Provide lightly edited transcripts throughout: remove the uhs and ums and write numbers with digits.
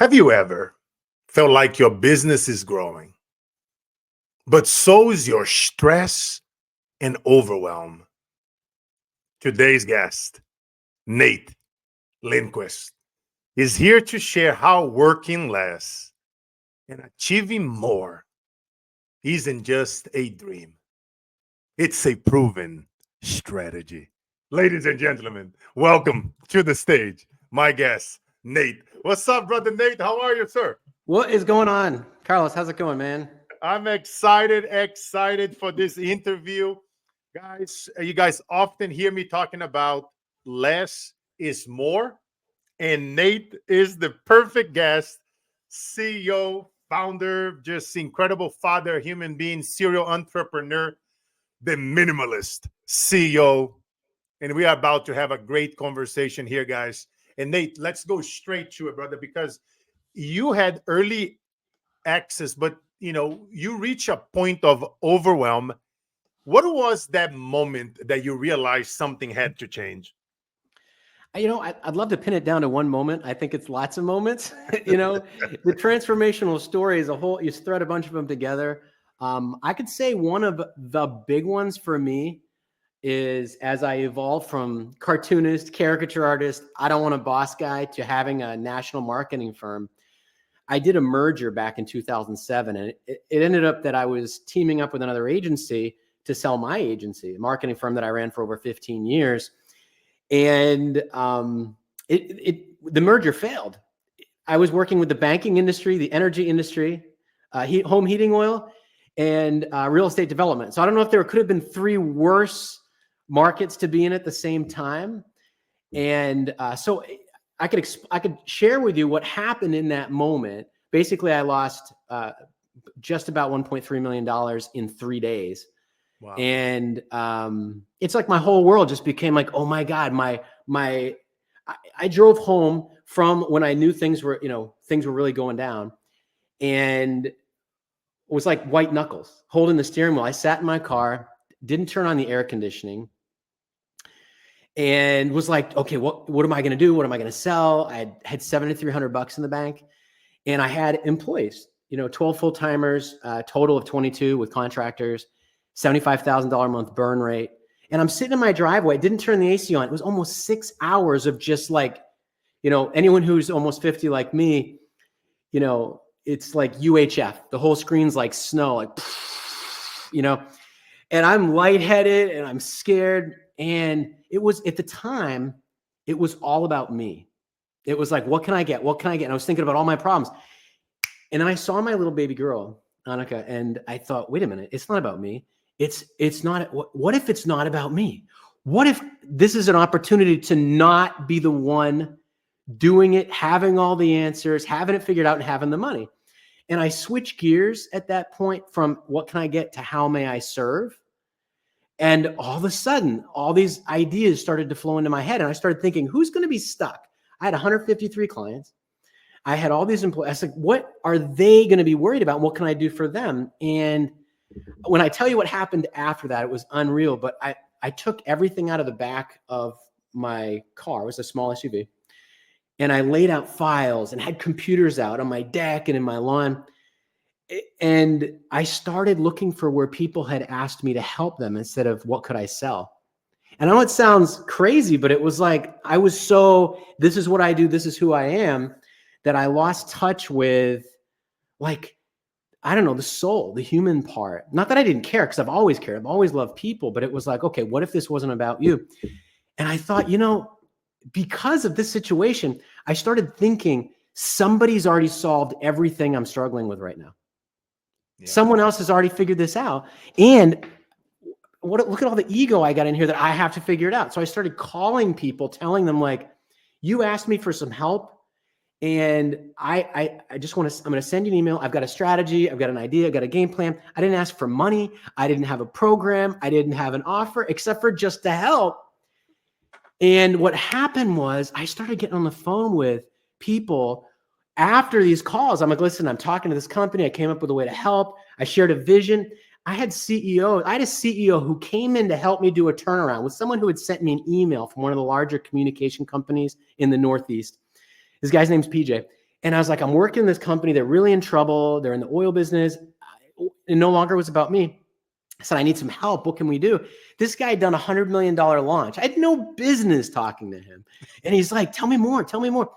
Have you ever felt like your business is growing, but so is your stress and overwhelm? Today's guest, Nate Lindquist, is here to share how working less and achieving more isn't just a dream. It's a proven strategy. Ladies and gentlemen, welcome to the stage, my guest, Nate. What's up, brother Nate? How are you, sir? What is going on? Carlos, how's it going, man? I'm excited for this interview. Guys, you guys often hear me talking about less is more, and Nate is the perfect guest. CEO, founder, just incredible father, human being, serial entrepreneur, the minimalist CEO. And we are about to have a great conversation here, guys. And Nate, let's go straight to it, brother, because you had early access, but you reach a point of overwhelm. What was that moment that you realized something had to change? I'd love to pin it down to one moment. I think it's lots of moments. The transformational story is a whole, you thread a bunch of them together. I could say one of the big ones for me is as I evolved from cartoonist, caricature artist, I don't want a boss guy, to having a national marketing firm. I did a merger back in 2007, and it ended up that I was teaming up with another agency to sell my agency, a marketing firm that I ran for over 15 years. And the merger failed. I was working with the banking industry, the energy industry, home heating oil, and real estate development. So I don't know if there could have been three worse markets to be in at the same time. And so I could share with you what happened in that moment. Basically, I lost just about $1.3 million in 3 days. Wow. And it's like my whole world just became like, oh my God, I drove home from when I knew things were really going down, and it was like white knuckles holding the steering wheel. I sat in my car, didn't turn on the air conditioning, and was like, okay, what am I going to do? What am I going to sell? I had $7,300 in the bank, and I had employees, 12 full-timers, total of 22 with contractors, $75,000 a month burn rate. And I'm sitting in my driveway, didn't turn the AC on. It was almost 6 hours of just like, anyone who's almost 50 like me, it's like UHF. The whole screen's like snow, like, and I'm lightheaded and I'm scared. And it was, at the time, it was all about me. It was like, what can I get? What can I get? And I was thinking about all my problems. And then I saw my little baby girl, Annika, and I thought, wait a minute, it's not about me. It's not, what if it's not about me? What if this is an opportunity to not be the one doing it, having all the answers, having it figured out, and having the money? And I switched gears at that point from what can I get to how may I serve? And all of a sudden, all these ideas started to flow into my head. And I started thinking, who's going to be stuck? I had 153 clients. I had all these employees. I was like, what are they going to be worried about? What can I do for them? And when I tell you what happened after that, it was unreal. But I took everything out of the back of my car. It was a small SUV. And I laid out files and had computers out on my deck and in my lawn. And I started looking for where people had asked me to help them instead of what could I sell. And I know it sounds crazy, but it was like, this is what I do, this is who I am, that I lost touch with, like, I don't know, the soul, the human part. Not that I didn't care, because I've always cared. I've always loved people, but it was like, okay, what if this wasn't about you? And I thought, because of this situation, I started thinking somebody's already solved everything I'm struggling with right now. Yeah. Someone else has already figured this out. And look at all the ego I got in here that I have to figure it out. So I started calling people, telling them, like, you asked me for some help, and I just I'm going to send you an email. I've got a strategy. I've got an idea. I've got a game plan. I didn't ask for money. I didn't have a program. I didn't have an offer except for just to help. And what happened was I started getting on the phone with people after these calls. I'm like, listen, I'm talking to this company. I came up with a way to help. I shared a vision. I had a CEO who came in to help me do a turnaround with someone who had sent me an email from one of the larger communication companies in the Northeast. This guy's name's PJ. And I was like, I'm working this company. They're really in trouble. They're in the oil business. It no longer was about me. I said, I need some help. What can we do? This guy had done $100 million launch. I had no business talking to him. And he's like, tell me more. Tell me more.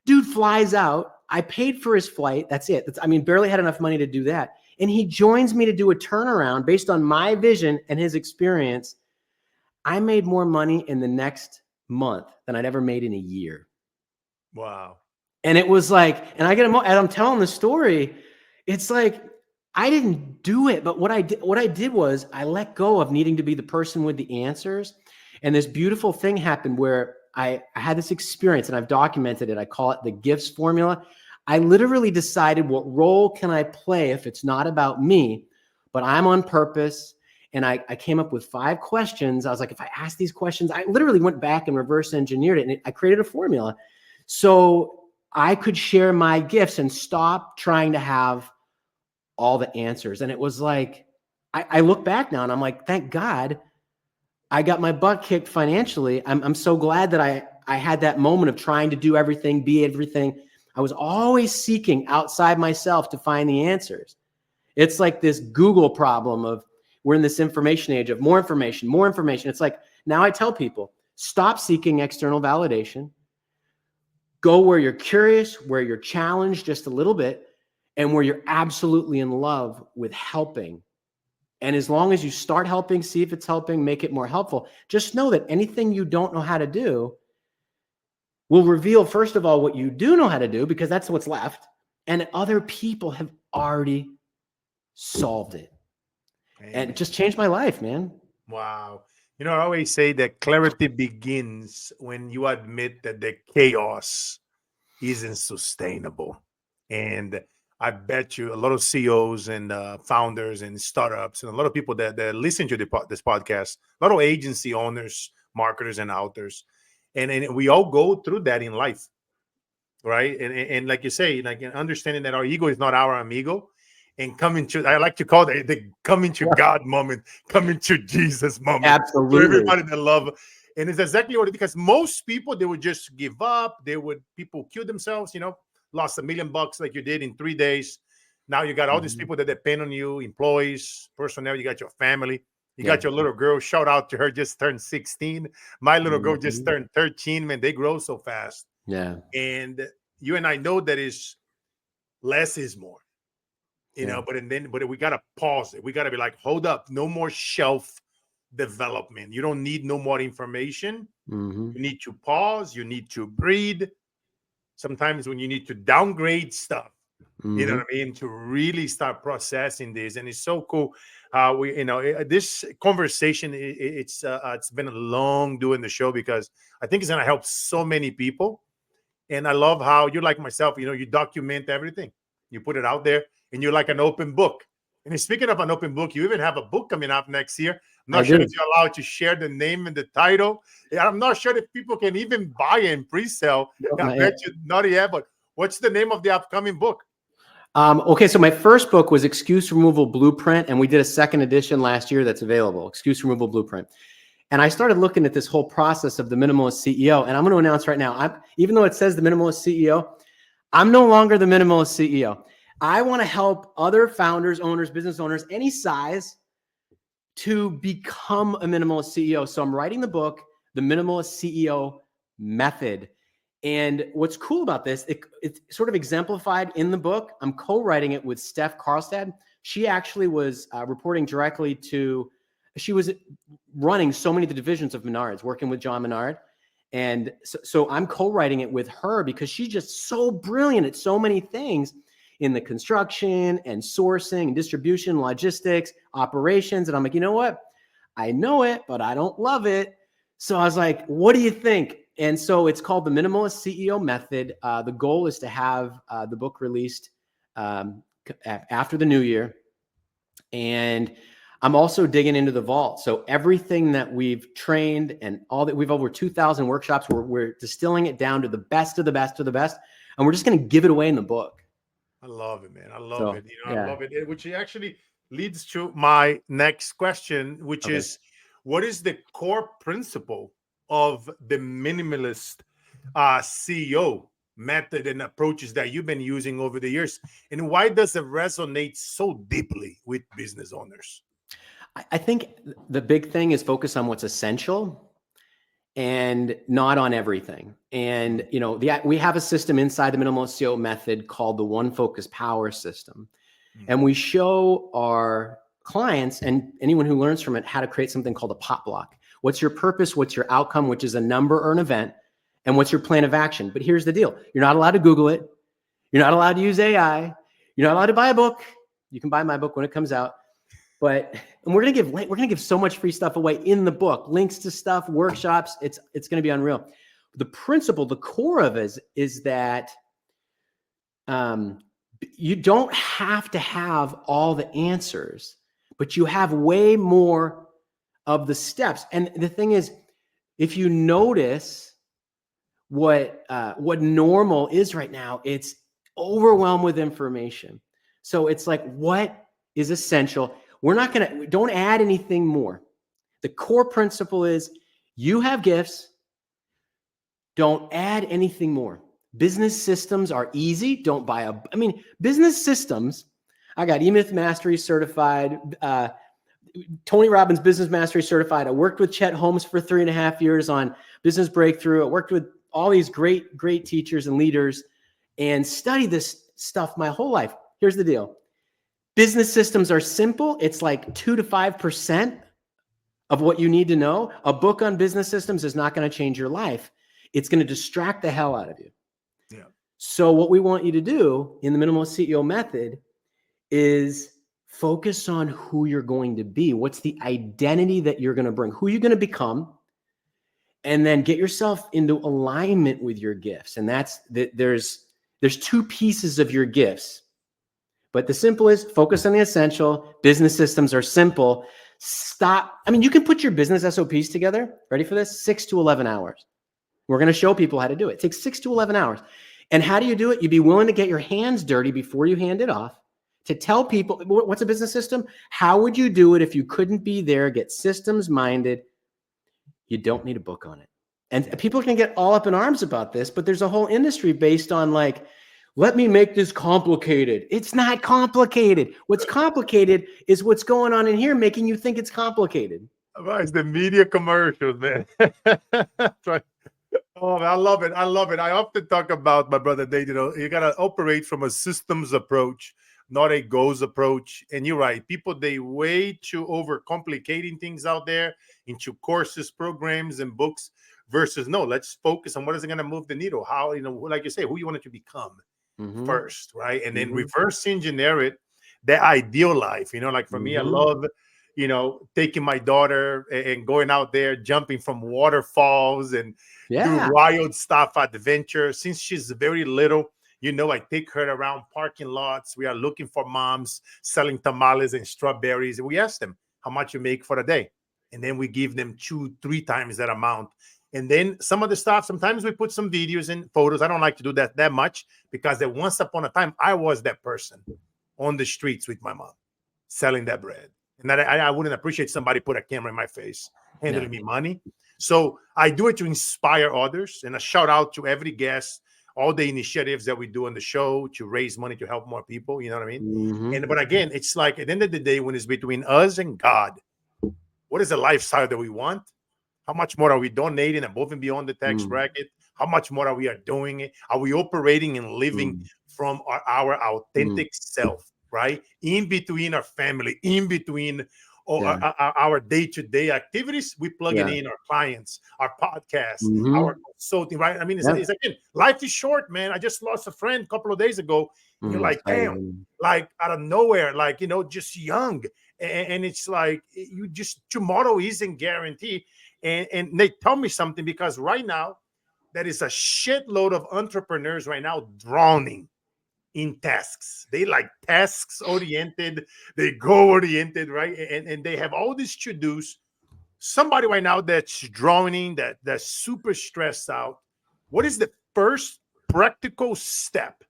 Dude flies out. I paid for his flight. That's it. Barely had enough money to do that. And he joins me to do a turnaround based on my vision and his experience. I made more money in the next month than I'd ever made in a year. Wow. And it was like, and I'm telling the story, it's like, I didn't do it, but what I did was I let go of needing to be the person with the answers. And this beautiful thing happened where I had this experience, and I've documented it. I call it the gifts formula. I literally decided, what role can I play if it's not about me, but I'm on purpose. And I came up with 5 questions. I was like, if I ask these questions, I literally went back and reverse engineered it, and I created a formula so I could share my gifts and stop trying to have all the answers. And it was like, I look back now and I'm like, thank God I got my butt kicked financially. I'm so glad that I had that moment of trying to do everything, be everything. I was always seeking outside myself to find the answers. It's like this Google problem of, we're in this information age of more information, more information. It's like, now I tell people, stop seeking external validation. Go where you're curious, where you're challenged just a little bit, and where you're absolutely in love with helping. And as long as you start helping, see if it's helping, make it more helpful, just know that anything you don't know how to do will reveal, first of all, what you do know how to do, because that's what's left. And other people have already solved it. Amen. And it just changed my life, man. Wow. You know, I always say that clarity begins when you admit that the chaos isn't sustainable. And I bet you a lot of CEOs and founders and startups and a lot of people that listen to this podcast, a lot of agency owners, marketers, and authors, and we all go through that in life, right? And like you say, like understanding that our ego is not our amigo, and coming to, I like to call it the coming to God moment, coming to Jesus moment. Absolutely. For everybody that love. And it's exactly what it is, because most people, they would just give up. People kill themselves, lost $1 million like you did in 3 days. Now you got all these people that depend on you, employees, personnel, you got your family, you got your little girl. Shout out to her, just turned 16. My little girl just turned 13. Man, they grow so fast. Yeah. And you and I know that is less is more. But we gotta pause it. We gotta be like, hold up, no more shelf development. You don't need no more information. You need to pause. You need to breathe. Sometimes when you need to downgrade stuff, you know what I mean, to really start processing this. And it's so cool. This conversation, it's been long doing the show, because I think it's gonna help so many people. And I love how you're like myself. You document everything. You put it out there, and you're like an open book. And speaking of an open book, you even have a book coming up next year. I'm not sure if you're allowed to share the name and the title. I'm not sure if people can even buy it in pre-sale. I bet you not yet. But what's the name of the upcoming book? Okay, so my first book was Excuse Removal Blueprint, and we did a second edition last year that's available, Excuse Removal Blueprint. And I started looking at this whole process of the Minimalist CEO, and I'm going to announce right now, even though it says the Minimalist CEO, I'm no longer the Minimalist CEO. I want to help other founders, owners, business owners, any size, to become a Minimalist CEO. So I'm writing the book, The Minimalist CEO Method. And what's cool about this, it's sort of exemplified in the book. I'm co-writing it with Steph Karlstad. She actually was reporting directly to, she was running so many of the divisions of Menards, working with John Menard. And so I'm co-writing it with her, because she's just so brilliant at so many things in the construction and sourcing and distribution, logistics, operations. And I'm like, you know what? I know it, but I don't love it. So I was like, what do you think? And so it's called the Minimalist CEO Method. The goal is to have the book released after the new year. And I'm also digging into the vault. So everything that we've trained and all that, we've over 2,000 workshops, we're distilling it down to the best of the best of the best. And we're just going to give it away in the book. I love it, man. I love it. Yeah. I love it. Which actually leads to my next question, which is, what is the core principle of the minimalist CEO? method and approaches that you've been using over the years? And why does it resonate so deeply with business owners? I think the big thing is focus on what's essential and not on everything. And, you know, we have a system inside the Minimalist CEO method called the One Focus Power System. And we show our clients and anyone who learns from it how to create something called a pop block. What's your purpose? What's your outcome, which is a number or an event? And what's your plan of action? But here's the deal. You're not allowed to Google it. You're not allowed to use AI. You're not allowed to buy a book. You can buy my book when it comes out. But, and we're gonna give so much free stuff away in the book, links to stuff, workshops. It's gonna be unreal. The principle, the core of it is that you don't have to have all the answers, but you have way more of the steps. And the thing is, if you notice what normal is right now, it's overwhelmed with information. So it's like, what is essential? Don't add anything more. The core principle is you have gifts. Don't add anything more. Business systems are easy. Don't buy business systems. I got eMyth Mastery certified, Tony Robbins Business Mastery certified. I worked with Chet Holmes for 3.5 years on Business Breakthrough. I worked with all these great teachers and leaders and studied this stuff my whole life. Here's the deal. Business systems are simple. It's like 2 to 5% of what you need to know. A book on business systems is not going to change your life. It's going to distract the hell out of you. Yeah. So what we want you to do in the Minimalist CEO method is focus on who you're going to be. What's the identity that you're going to bring? Who you're going to become? And then get yourself into alignment with your gifts. And there's 2 pieces of your gifts. But the simple is focus on the essential. Business systems are simple. You can put your business SOPs together. Ready for this? 6 to 11 hours. We're going to show people how to do it. It takes 6 to 11 hours. And how do you do it? You'd be willing to get your hands dirty before you hand it off to tell people what's a business system? How would you do it if you couldn't be there? Get systems minded. You don't need a book on it. And people can get all up in arms about this, but there's a whole industry based on like, let me make this complicated. It's not complicated. What's complicated is what's going on in here making you think it's complicated. It's the media commercials, man. Right. Oh, man, I love it. I love it. I often talk about, my brother Dave, you got to operate from a systems approach, not a goals approach. And you're right. People, they way too overcomplicating things out there into courses, programs, and books versus no, let's focus on what is going to move the needle. How, like you say, who you want it to become first, right? And then reverse engineer it, the ideal life. Like for me, I love, taking my daughter and going out there, jumping from waterfalls and do wild stuff, adventure. Since she's very little, I take her around parking lots. We are looking for moms selling tamales and strawberries. And we ask them how much you make for a day. And then we give them 2-3 times that amount. And then some of the stuff, sometimes we put some videos and photos. I don't like to do that much because then once upon a time, I was that person on the streets with my mom selling that bread. And that I wouldn't appreciate somebody put a camera in my face, handing me money. So I do it to inspire others. And a shout out to every guest, all the initiatives that we do on the show to raise money to help more people. You know what I mean? But again, it's like at the end of the day, when it's between us and God, what is the lifestyle that we want? How much more are we donating above and beyond the tax bracket? How much more are we doing it? Are we operating and living from our authentic self, right? In between our family, in between our day-to-day activities, we plug it in our clients, our podcasts, our consulting, right? I mean, it's again, life is short, man. I just lost a friend a couple of days ago. And you're like, damn, like out of nowhere, like, just young. And it's like, tomorrow isn't guaranteed. And they tell me something because right now, there is a shitload of entrepreneurs right now drowning in tasks. They like tasks oriented, they goal oriented, right? And they have all these to-dos. Somebody right now that's drowning, that's super stressed out. What is the first practical step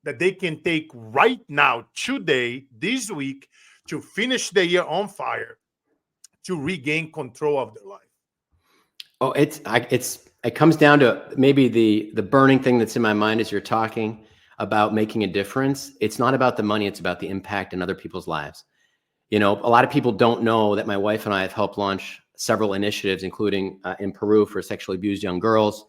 that they can take right now, today, this week, to finish the year on fire, to regain control of their life? Oh, it's it comes down to maybe the burning thing that's in my mind as you're talking about making a difference. It's not about the money, it's about the impact in other people's lives. You know, a lot of people don't know that my wife and I have helped launch several initiatives, including in Peru for sexually abused young girls.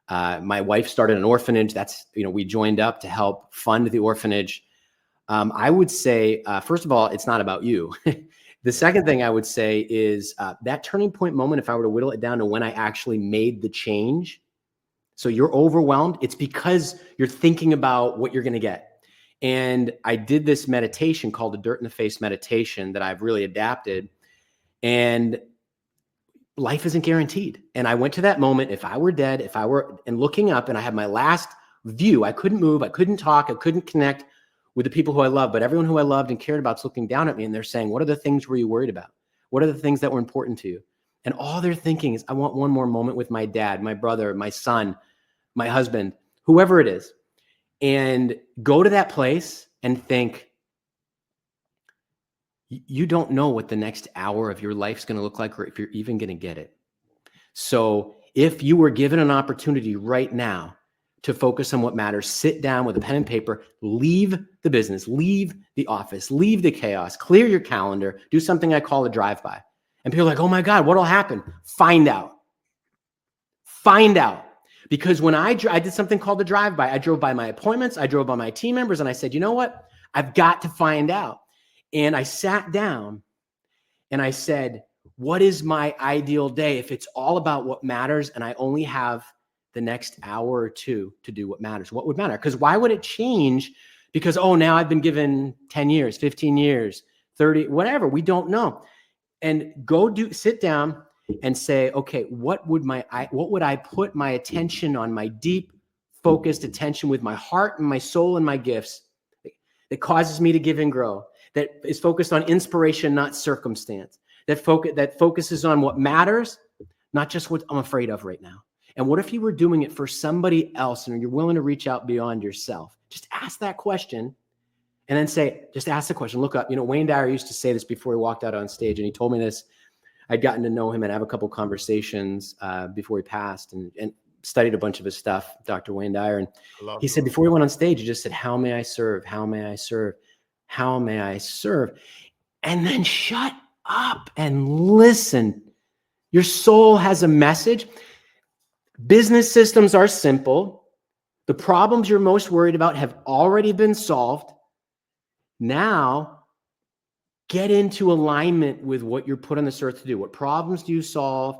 My wife started an orphanage. That's, you know, we joined up to help fund the orphanage. I would say, first of all, it's not about you. The second thing I would say is that turning point moment, if I were to whittle it down to when I actually made the change. So you're overwhelmed. It's because you're thinking about what you're going to get. And I did this meditation called the Dirt in the Face meditation that I've really adapted. And life isn't guaranteed. And I went to that moment. If I were dead, if I were, and looking up, and I had my last view, I couldn't move, I couldn't talk, I couldn't connect with the people who I love, but everyone who I loved and cared about is looking down at me and they're saying, what are the things were you worried about? What are the things that were important to you? And all they're thinking is, I want one more moment with my dad, my brother, my son, my husband, whoever it is. And go to that place and think, you don't know what the next hour of your life's going to look like, or if you're even going to get it. So if you were given an opportunity right now to focus on what matters, sit down with a pen and paper, leave the business, leave the office, leave the chaos, clear your calendar, do something I call a drive-by. And people are like, oh my God, what'll happen? Find out. Find out. Because when I did something called the drive-by, I drove by my appointments, I drove by my team members, and I said, you know what? I've got to find out. And I sat down and I said, what is my ideal day if it's all about what matters and I only have the next hour or two to do what matters? What would matter? Because why would it change? Because, oh, now I've been given 10 years, 15 years, 30, whatever. We don't know. And sit down and say, okay, what would I put my attention on, my deep focused attention with my heart and my soul and my gifts that causes me to give and grow, that is focused on inspiration, not circumstance, that focuses on what matters, not just what I'm afraid of right now. And what if you were doing it for somebody else and you're willing to reach out beyond yourself? Just ask that question and then just ask the question, look up. You know, Wayne Dyer used to say this before he walked out on stage, and he told me this. I'd gotten to know him and have a couple conversations before he passed, and studied a bunch of his stuff, Dr. Wayne Dyer. And he said, before he went on stage, he just said, how may I serve? How may I serve? How may I serve? And then shut up and listen. Your soul has a message. Business systems are simple. The problems you're most worried about have already been solved. Now, get into alignment with what you're put on this earth to do. What problems do you solve?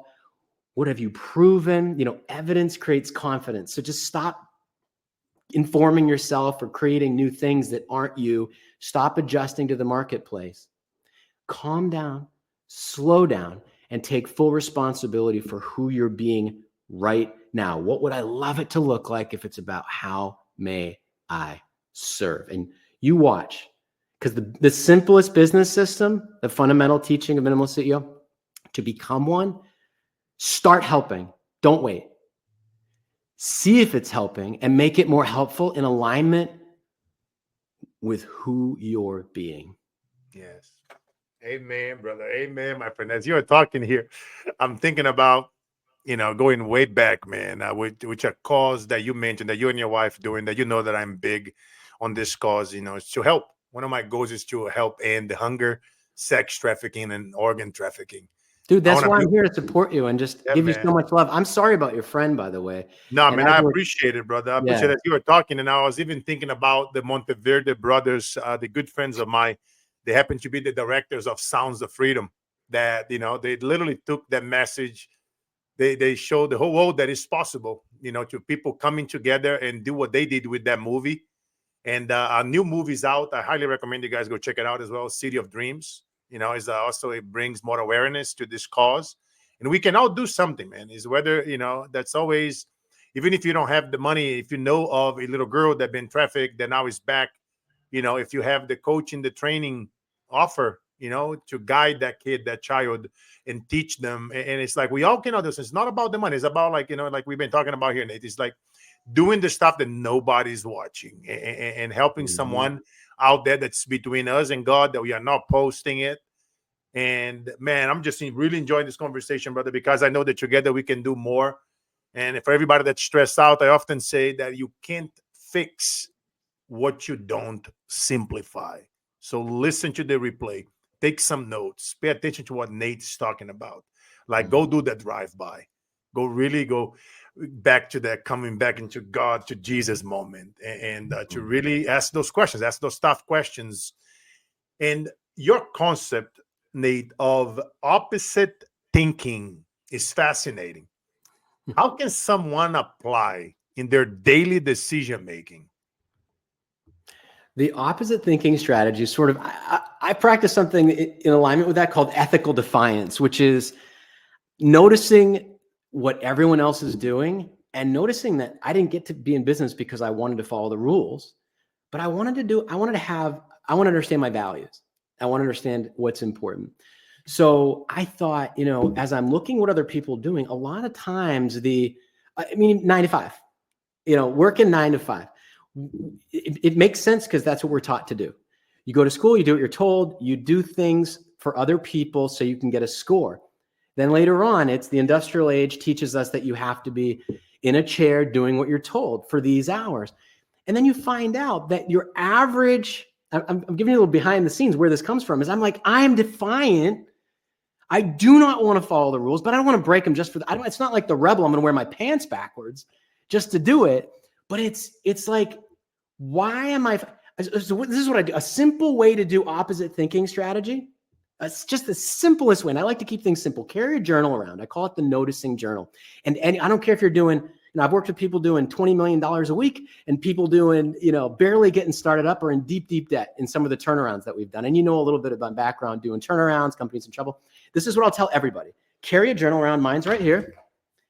What have you proven? You know, evidence creates confidence. So just stop informing yourself or creating new things that aren't you. Stop adjusting to the marketplace. Calm down, slow down, and take full responsibility for who you're being right now. What would I love it to look like if it's about how may I serve? And you watch, because the simplest business system, the fundamental teaching of Minimalist CEO, to become one, start helping. Don't wait. See if it's helping and make it more helpful in alignment with who you're being. Yes. Amen, brother. Amen, my friend. As you're talking here, I'm thinking about, you know, going way back, man, which a cause that you mentioned that you and your wife doing, that you know that I'm big on this cause, you know, is to help. One of my goals is to help end the hunger, sex trafficking, and organ trafficking. Dude, that's why I'm here to support you and just give you man. so much love. I'm sorry about your friend, by the way. No, And man, I appreciate it, brother. I appreciate that you were talking, and I was even thinking about the Monteverde brothers, the good friends of mine. They happen to be the directors of Sounds of Freedom. That, you know, they literally took that message. They showed the whole world that it's possible, you know, to people coming together and do what they did with that movie. And our new movie's out. I highly recommend you guys go check it out as well. City of Dreams, you know, is also, it brings more awareness to this cause, and we can all do something, man. Is whether, you know, that's always, even if you don't have the money, if you know of a little girl that been trafficked, that now is back, you know, if you have the coaching, the training offer, you know, to guide that kid, that child, and teach them. And it's like, we all can do this. It's not about the money. It's about, like, you know, like we've been talking about here, Nate. It's like doing the stuff that nobody's watching, and helping someone out there that's between us and God, that we are not posting it. And man, I'm just really enjoying this conversation, brother, because I know that together we can do more. And for everybody that's stressed out, I often say that you can't fix what you don't simplify. So listen to the replay, take some notes, pay attention to what Nate's talking about. Like, go do that drive-by. Go back to that coming back into God, to Jesus moment, and to really ask those questions, ask those tough questions. And your concept, Nate, of opposite thinking is fascinating. How can someone apply in their daily decision making? The opposite thinking strategy is sort of, I practice something in alignment with that called ethical defiance, which is noticing what everyone else is doing and noticing that I didn't get to be in business because I wanted to follow the rules, but I wanted to understand my values. I want to understand what's important. So I thought, as I'm looking what other people are doing, a lot of times 9 to 5, working 9 to 5. It makes sense because that's what we're taught to do. You go to school, you do what you're told, you do things for other people so you can get a score. Then later on, it's the industrial age teaches us that you have to be in a chair doing what you're told for these hours. And then you find out that your average, I'm giving you a little behind the scenes where this comes from, is I'm defiant. I do not want to follow the rules, but I don't want to break them just for it's not like the rebel. I'm going to wear my pants backwards just to do it. But it's like, why am I? So this is what I do. A simple way to do opposite thinking strategy. It's just the simplest way. And I like to keep things simple. Carry a journal around. I call it the noticing journal. And I don't care if you're doing, I've worked with people doing $20 million a week and people doing, barely getting started up or in deep, deep debt in some of the turnarounds that we've done. And a little bit of my background doing turnarounds, companies in trouble. This is what I'll tell everybody. Carry a journal around. Mine's right here.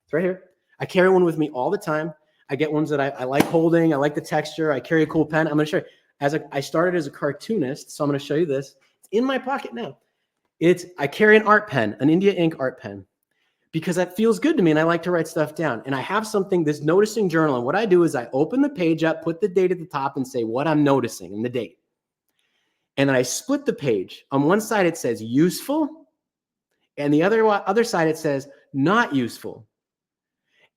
It's right here. I carry one with me all the time. I get ones that I like holding. I like the texture. I carry a cool pen. I'm going to show you. I started as a cartoonist, so I'm going to show you this. It's in my pocket now. I carry an art pen, an India ink art pen, because that feels good to me and I like to write stuff down. And I have this noticing journal. And what I do is I open the page up, put the date at the top and say what I'm noticing and the date. And then I split the page. On one side, it says useful. And the other side, it says not useful.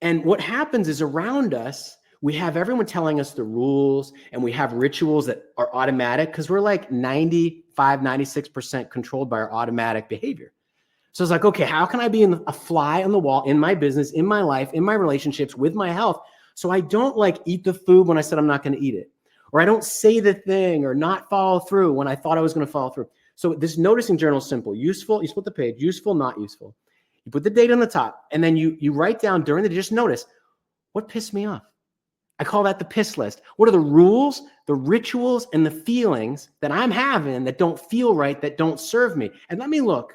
And what happens is around us, we have everyone telling us the rules and we have rituals that are automatic because we're like 95, 96% controlled by our automatic behavior. So it's like, okay, how can I be a fly on the wall in my business, in my life, in my relationships, with my health? So I don't eat the food when I said I'm not going to eat it, or I don't say the thing or not follow through when I thought I was going to follow through. So this noticing journal is simple. Useful, you split the page, useful, not useful. You put the date on the top, and then you write down during the day, just notice, what pissed me off? I call that the piss list. What are the rules, the rituals, and the feelings that I'm having that don't feel right, that don't serve me? And let me look.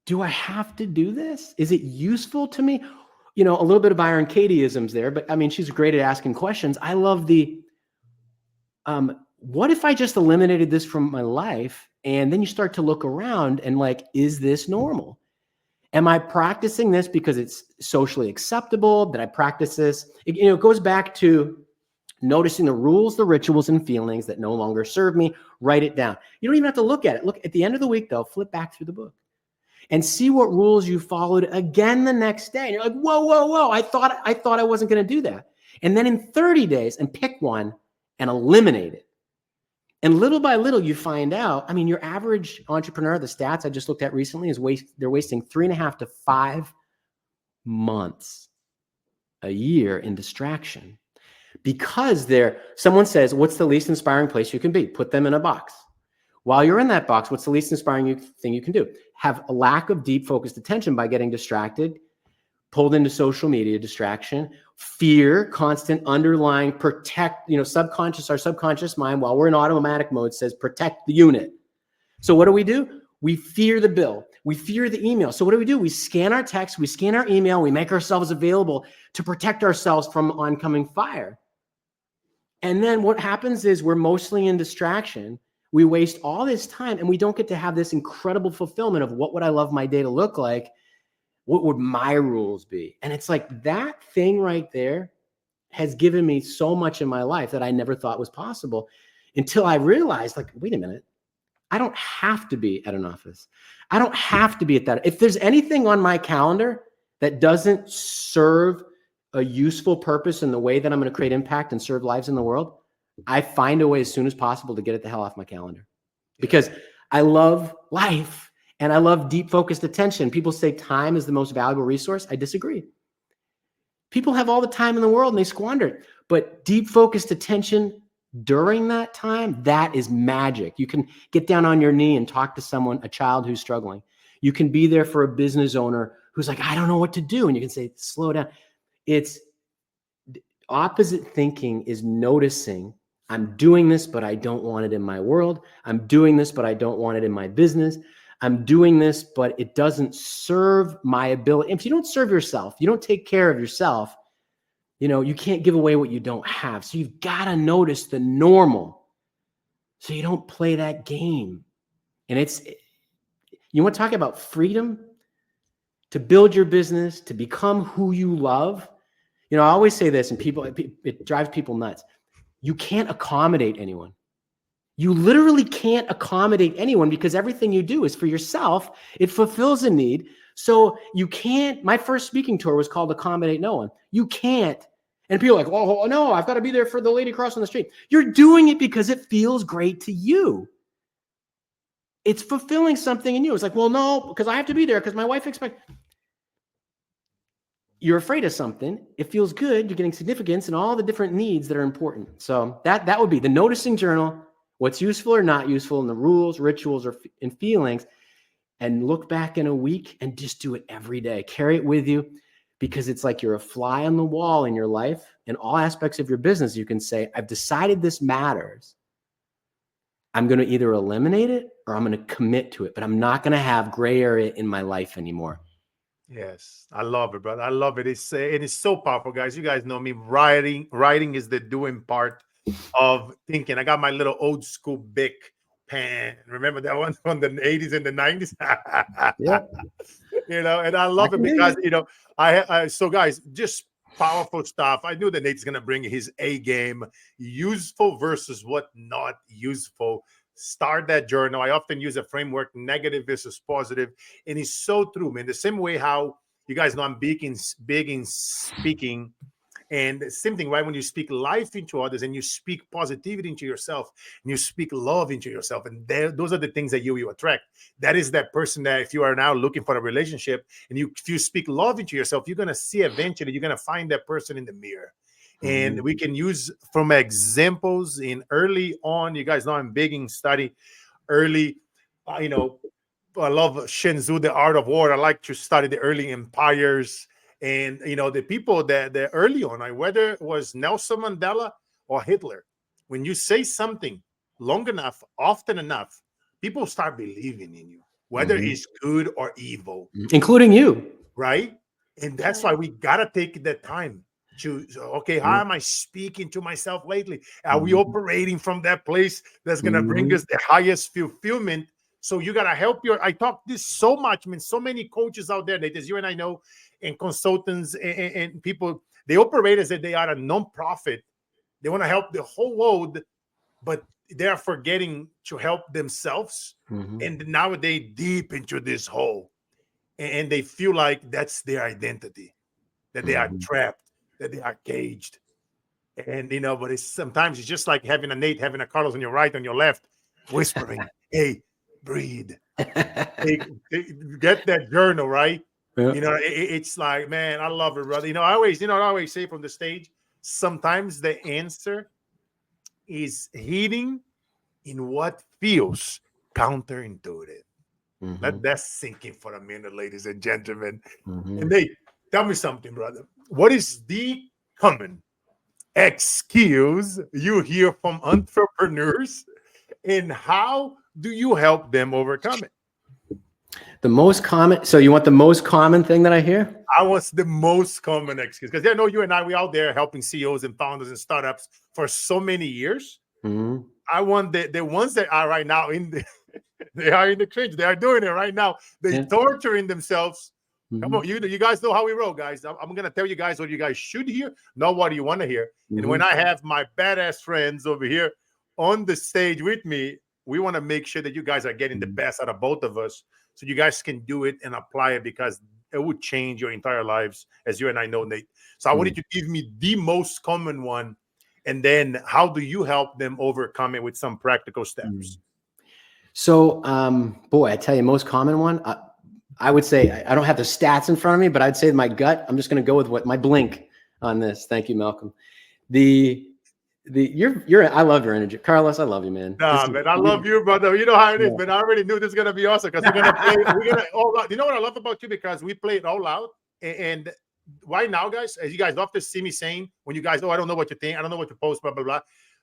Do I have to do this? Is it useful to me? A little bit of Byron Katieisms there, but she's great at asking questions. I love what if I just eliminated this from my life? And then you start to look around and is this normal? Am I practicing this because it's socially acceptable? Did I practice this? It goes back to noticing the rules, the rituals, and feelings that no longer serve me. Write it down. You don't even have to look at it. Look at the end of the week, though, flip back through the book and see what rules you followed again the next day. And you're like, whoa. I thought I wasn't going to do that. And then in 30 days, and pick one and eliminate it. And little by little, you find out, your average entrepreneur, the stats I just looked at recently, they're wasting 3.5 to 5 months a year in distraction because someone says, what's the least inspiring place you can be? Put them in a box. While you're in that box, what's the least inspiring thing you can do? Have a lack of deep focused attention by getting distracted, pulled into social media, distraction, fear, constant underlying protect, our subconscious mind, while we're in automatic mode, says protect the unit. So what do? We fear the bill. We fear the email. So what do? We scan our text, we scan our email, we make ourselves available to protect ourselves from oncoming fire. And then what happens is we're mostly in distraction. We waste all this time and we don't get to have this incredible fulfillment of what would I love my day to look like? What would my rules be? And it's like that thing right there has given me so much in my life that I never thought was possible until I realized, wait a minute, I don't have to be at an office. I don't have to be at that. If there's anything on my calendar that doesn't serve a useful purpose in the way that I'm going to create impact and serve lives in the world, I find a way as soon as possible to get it the hell off my calendar, because I love life and I love deep focused attention. People say time is the most valuable resource. I disagree. People have all the time in the world and they squander it, but deep focused attention during that time, that is magic. You can get down on your knee and talk to someone, a child who's struggling. You can be there for a business owner who's like, I don't know what to do. And you can say, slow down. It's opposite thinking is noticing, I'm doing this, but I don't want it in my world. I'm doing this, but I don't want it in my business. I'm doing this, but it doesn't serve my ability. If you don't serve yourself, you don't take care of yourself, you can't give away what you don't have. So you've got to notice the normal so you don't play that game. And you want to talk about freedom to build your business, to become who you love. I always say this, and it drives people nuts. You can't accommodate anyone. You literally can't accommodate anyone because everything you do is for yourself. It fulfills a need. So you can't. My first speaking tour was called Accommodate No One. You can't. And people are like, oh, no, I've got to be there for the lady crossing the street. You're doing it because it feels great to you. It's fulfilling something in you. It's like, well, no, because I have to be there because my wife expects. You're afraid of something. It feels good. You're getting significance and all the different needs that are important. So that would be the noticing journal, what's useful or not useful, and the rules, rituals, and feelings, and look back in a week and just do it every day. Carry it with you, because it's like you're a fly on the wall in your life. In all aspects of your business, you can say, I've decided this matters. I'm going to either eliminate it or I'm going to commit to it, but I'm not going to have gray area in my life anymore. Yes, I love it, brother. I love it. It is so powerful, guys. You guys know me. Writing is the doing part of thinking. I got my little old school Bic pen. Remember that one from the 80s and the 90s? Yeah. And I love it because so guys, just powerful stuff. I knew that Nate's gonna bring his A game, useful versus what not useful. Start that journal. I often use a framework, negative versus positive, and it's so true, man. The same way how you guys know I'm big in speaking, and the same thing, right? When you speak life into others and you speak positivity into yourself and you speak love into yourself, and those are the things that you attract. That is that person that if you are now looking for a relationship and if you speak love into yourself, you're going to see eventually, you're going to find that person in the mirror. And we can use from examples in early on. You guys know I'm big in study early. I love Shen Tzu, the art of war. I like to study the early empires and the people that early on, whether it was Nelson Mandela or Hitler. When you say something long enough, often enough, people start believing in you, whether it's good or evil, including you, right? And that's why we gotta take the time. Okay, how am I speaking to myself lately? Are we operating from that place that's going to bring us the highest fulfillment? So you got to help I talk this so much. I mean, so many coaches out there, that you and I know, and consultants and people, they operate as if they are a non-profit. They want to help the whole world, but they are forgetting to help themselves. And now they deep into this hole, and they feel like that's their identity, that they are trapped, that they are caged. And but sometimes it's just like having a Nate, having a Carlos on your right, on your left, whispering, hey, breathe. Hey, get that journal, right? It's like, man, I love it, brother. I always say from the stage, sometimes the answer is hidden in what feels counterintuitive. Let that sink in for a minute, ladies and gentlemen. And Nate, tell me something, brother. What is the common excuse you hear from entrepreneurs, and how do you help them overcome it? The most common. So you want the most common thing that I hear? I want the most common excuse, because I know you and we out there helping CEOs and founders and startups for so many years. I want the ones that are right now they are in the cringe. They are doing it right now. They're torturing themselves. Come on, you guys know how we roll, guys. I'm going to tell you guys what you guys should hear, not what you want to hear. And when I have my badass friends over here on the stage with me, we want to make sure that you guys are getting the best out of both of us, so you guys can do it and apply it, because would change your entire lives, as you and I know, Nate. So I wanted you to give me the most common one, and then how do you help them overcome it with some practical steps? So, boy, I tell you, most common one, I would say, I don't have the stats in front of me, but I'd say my gut, I'm just going to go with what my blink on this. Thank you, Malcolm. I love your energy. Carlos, I love you, man. Nah, man, I love you, brother. You know how it is, man. I already knew this is gonna be awesome because we're gonna play. We're gonna all out. You know what I love about you, because we play it all out. And right now, guys, as you guys often see me saying, when you guys, I don't know what you think, I don't know what to post, blah blah blah.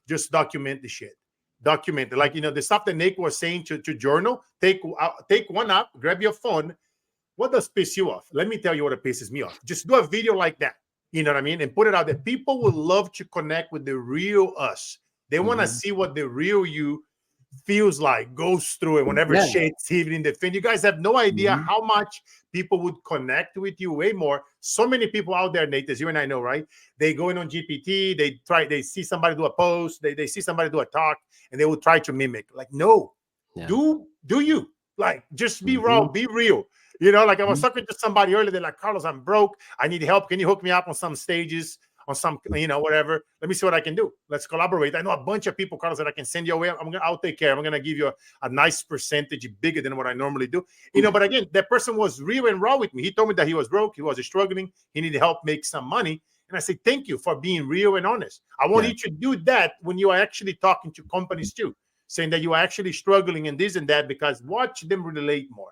Just document the shit. Document it. Like, the stuff that Nick was saying to journal. Take one up, grab your phone. What does piss you off? Let me tell you what pisses me off. Just do a video like that. You know what I mean? And put it out there. People would love to connect with the real us. They want to see what the real you feels like, goes through it whenever shit's hitting the fin. You guys have no idea how much people would connect with you way more. So many people out there, Nate, as you and I know, right? They go in on GPT, they see somebody do a post, they see somebody do a talk, and they will try to mimic. Like, no, do you. Like, just be raw, be real. Like I was talking to somebody earlier, they're like, Carlos, I'm broke. I need help. Can you hook me up on some stages, on some, whatever? Let me see what I can do. Let's collaborate. I know a bunch of people, Carlos, that I can send your way. I'll take care. I'm going to give you a nice percentage bigger than what I normally do. But again, that person was real and raw with me. He told me that he was broke. He was struggling. He needed help make some money. And I say, thank you for being real and honest. I want you to do that when you are actually talking to companies too, saying that you are actually struggling and this and that, because watch them relate more.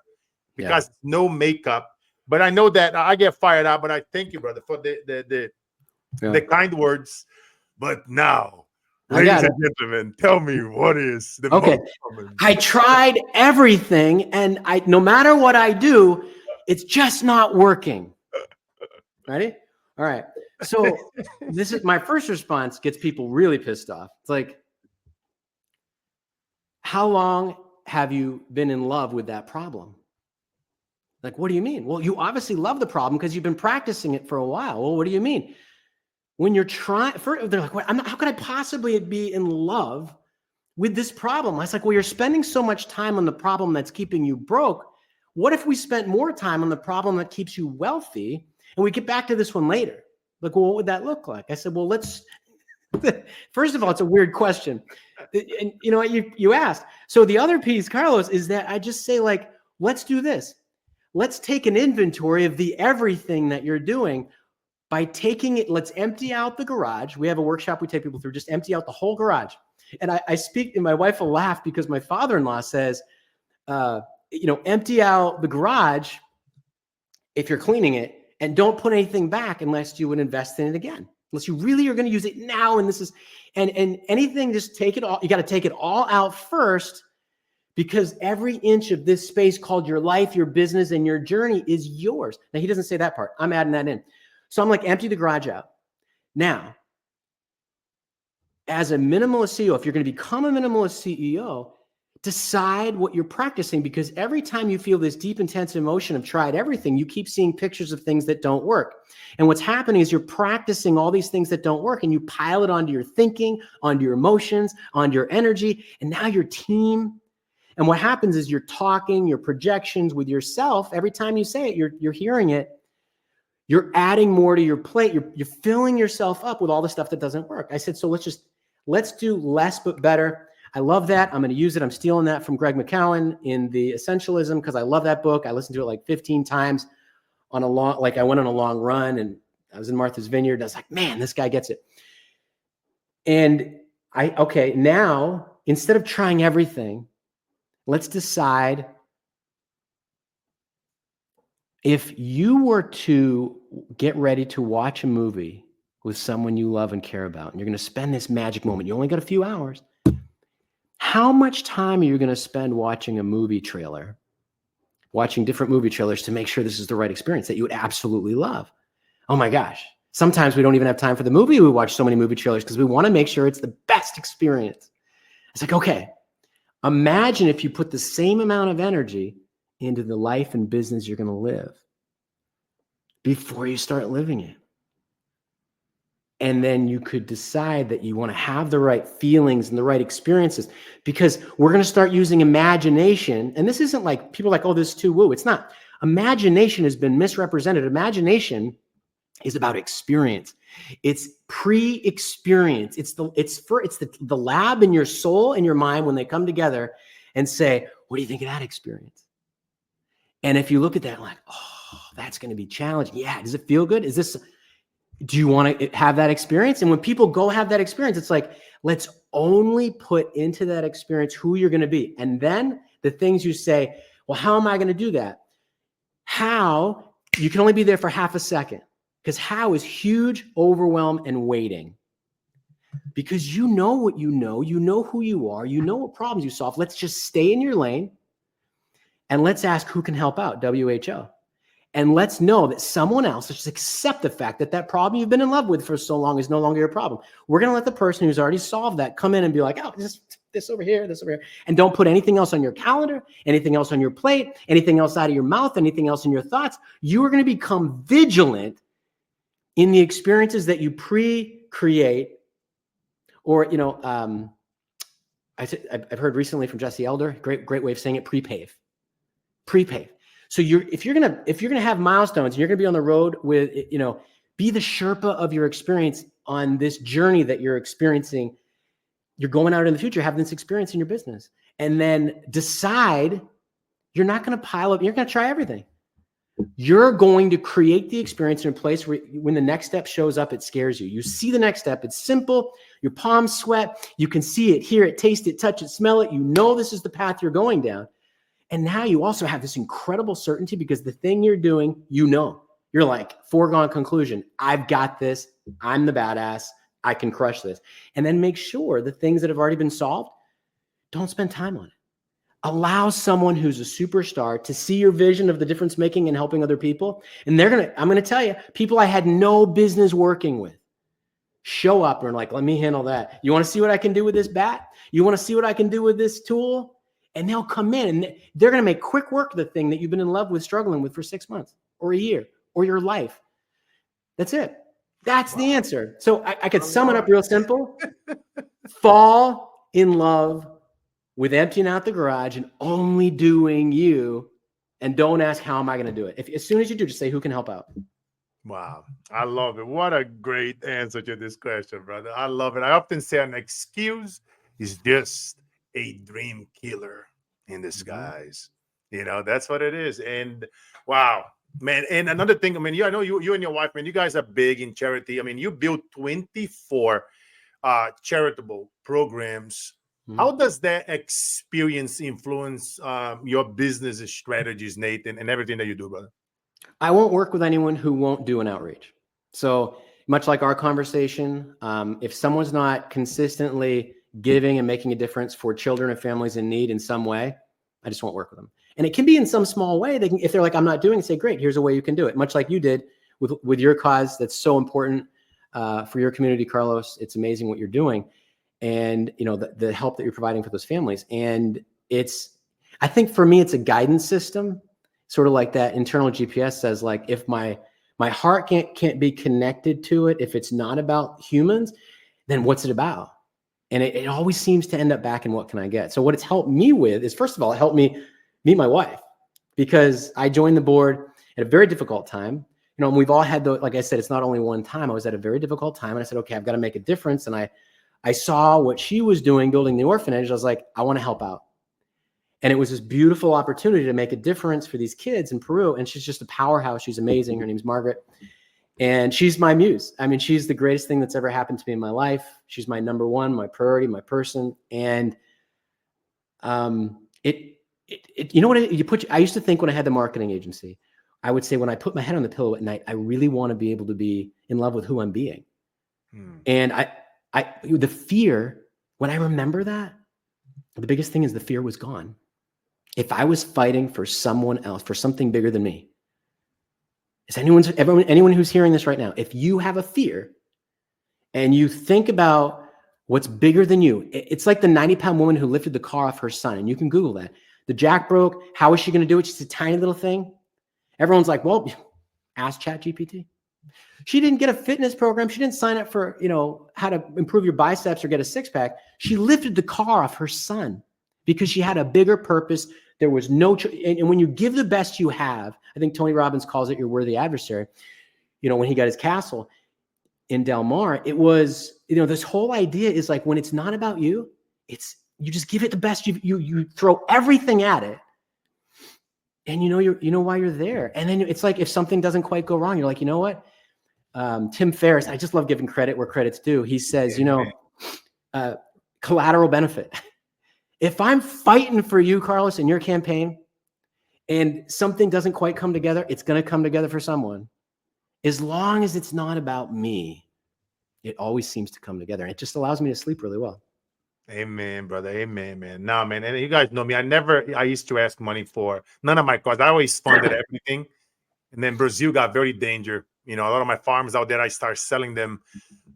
Because no makeup. But I know that I get fired up, but I thank you, brother, for the kind words. But now, ladies and gentlemen, tell me, what is the most common? I tried everything, and no matter what I do, it's just not working. Ready? All right. So this is my first response, gets people really pissed off. It's like, how long have you been in love with that problem? Like, what do you mean? Well, you obviously love the problem because you've been practicing it for a while. Well, what do you mean? When you're trying, they're like, how could I possibly be in love with this problem? I was like, well, you're spending so much time on the problem that's keeping you broke. What if we spent more time on the problem that keeps you wealthy? And we get back to this one later. Like, well, what would that look like? I said, well, first of all, it's a weird question. And you asked. So the other piece, Carlos, is that I just say, like, let's do this. Let's take an inventory of everything that you're doing by taking it. Let's empty out the garage. We have a workshop we take people through, just empty out the whole garage. And I speak, and my wife will laugh because my father-in-law says, empty out the garage if you're cleaning it, and don't put anything back unless you would invest in it again. Unless you really are going to use it now. And and anything, just take it all. You got to take it all out first, because every inch of this space called your life, your business, and your journey is yours. Now, he doesn't say that part. I'm adding that in. So I'm like, empty the garage out. Now, as a minimalist CEO, if you're going to become a minimalist CEO, decide what you're practicing, because every time you feel this deep, intense emotion of tried everything, you keep seeing pictures of things that don't work. And what's happening is you're practicing all these things that don't work, and you pile it onto your thinking, onto your emotions, onto your energy, and now your team. And what happens is you're talking your projections with yourself. Every time you say it, you're hearing it. You're adding more to your plate. You're filling yourself up with all the stuff that doesn't work. I said, so let's do less but better. I love that. I'm going to use it. I'm stealing that from Greg McCowan in the Essentialism, because I love that book. I listened to it like 15 times I went on a long run, and I was in Martha's Vineyard. I was like, man, this guy gets it. And now instead of trying everything, let's decide, if you were to get ready to watch a movie with someone you love and care about, and you're going to spend this magic moment, you only got a few hours, how much time are you going to spend watching a movie trailer, watching different movie trailers to make sure this is the right experience that you would absolutely love? Oh my gosh. Sometimes we don't even have time for the movie. We watch so many movie trailers because we want to make sure it's the best experience. It's like, okay, imagine if you put the same amount of energy into the life and business you're going to live before you start living it. And then you could decide that you want to have the right feelings and the right experiences, because we're going to start using imagination. And this isn't like people are like, oh, this is too woo. It's not. Imagination has been misrepresented. Imagination is about experience. It's pre-experience. It's the lab in your soul and your mind when they come together and say, what do you think of that experience? And if you look at that like, oh, that's going to be challenging. Yeah. Does it feel good? Do you want to have that experience? And when people go have that experience, it's like, let's only put into that experience who you're going to be. And then the things you say, well, how am I going to do that? How, you can only be there for half a second, because how is huge, overwhelm, and waiting. Because you know what you know who you are, you know what problems you solve. Let's just stay in your lane and let's ask who can help out, WHO. And let's know that someone else, let's just accept the fact that that problem you've been in love with for so long is no longer your problem. We're going to let the person who's already solved that come in and be like, oh, this over here, this over here. And don't put anything else on your calendar, anything else on your plate, anything else out of your mouth, anything else in your thoughts. You are going to become vigilant in the experiences that you pre-create. Or, I've heard recently from Jesse Elder, great way of saying it, prepave. So if you're gonna have milestones, and you're gonna be on the road with, be the Sherpa of your experience on this journey that you're experiencing. You're going out in the future, having this experience in your business, and then decide you're not gonna pile up. You're gonna try everything. You're going to create the experience in a place where when the next step shows up, it scares you. You see the next step. It's simple. Your palms sweat. You can see it, hear it, taste it, touch it, smell it. You know this is the path you're going down. And now you also have this incredible certainty because the thing you're doing, you're like foregone conclusion. I've got this. I'm the badass. I can crush this. And then make sure the things that have already been solved, don't spend time on it. Allow someone who's a superstar to see your vision of the difference making and helping other people. And I'm going to tell you, people I had no business working with show up and are like, let me handle that. You want to see what I can do with this bat? You want to see what I can do with this tool? And they'll come in and they're going to make quick work of the thing that you've been in love with, struggling with for 6 months or a year or your life. That's it. That's the answer. So I could sum it up real simple. Fall in love with emptying out the garage and only doing you, and don't ask, how am I going to do it? As soon as you do, just say, who can help out? Wow. I love it. What a great answer to this question, brother. I love it. I often say an excuse is just a dream killer in disguise. That's what it is. And wow, man. And another thing, I mean, I know you and your wife, man, you guys are big in charity. I mean, you built 24 charitable programs. How does that experience influence your business strategies, Nathan, and everything that you do, brother? I won't work with anyone who won't do an outreach. So much like our conversation, if someone's not consistently giving and making a difference for children and families in need in some way, I just won't work with them. And it can be in some small way. If they're like, I'm not doing it, say, great, here's a way you can do it. Much like you did with your cause that's so important for your community, Carlos. It's amazing what you're doing. And the help that you're providing for those families. And I think for me, it's a guidance system, sort of like that internal GPS says, like, if my heart can't be connected to it, if it's not about humans, then what's it about? And it always seems to end up back in what can I get? So what it's helped me with is, first of all, it helped me meet my wife, because I joined the board at a very difficult time. And we've all had like I said, it's not only one time. I was at a very difficult time, and I said, okay, I've got to make a difference. And I saw what she was doing, building the orphanage. I was like, I want to help out. And it was this beautiful opportunity to make a difference for these kids in Peru. And she's just a powerhouse. She's amazing. Her name's Margaret. And she's my muse. I mean, she's the greatest thing that's ever happened to me in my life. She's my number one, my priority, my person. And I used to think when I had the marketing agency, I would say, when I put my head on the pillow at night, I really want to be able to be in love with who I'm being. And the fear, when I remember that, the biggest thing is the fear was gone. If I was fighting for someone else, for something bigger than me, is anyone who's hearing this right now, if you have a fear and you think about what's bigger than you, it's like the 90-pound woman who lifted the car off her son, and you can Google that. The jack broke. How is she going to do it? She's a tiny little thing. Everyone's like, well, ask ChatGPT. She didn't get a fitness program. She didn't sign up for, how to improve your biceps or get a six-pack. She lifted the car off her son because she had a bigger purpose There was no, and when you give the best you have, I think Tony Robbins calls it your worthy adversary. You know, when he got his castle in Del Mar, it was, you know, this whole idea is like, when it's not about you, it's, you just give it the best. You throw everything at it, and you know why you're there. And then it's like, if something doesn't quite go wrong, you're like, you know what? Tim Ferriss, I just love giving credit where credit's due. He says, you know, collateral benefit. If I'm fighting for you, Carlos, in your campaign, and something doesn't quite come together, it's going to come together for someone. As long as it's not about me, it always seems to come together. And it just allows me to sleep really well. Amen, brother. Amen, man. No, man. And you guys know me. I used to ask money for none of my cars. I always funded everything. And then Brazil got very dangerous. You know, a lot of my farms out there, I started selling them,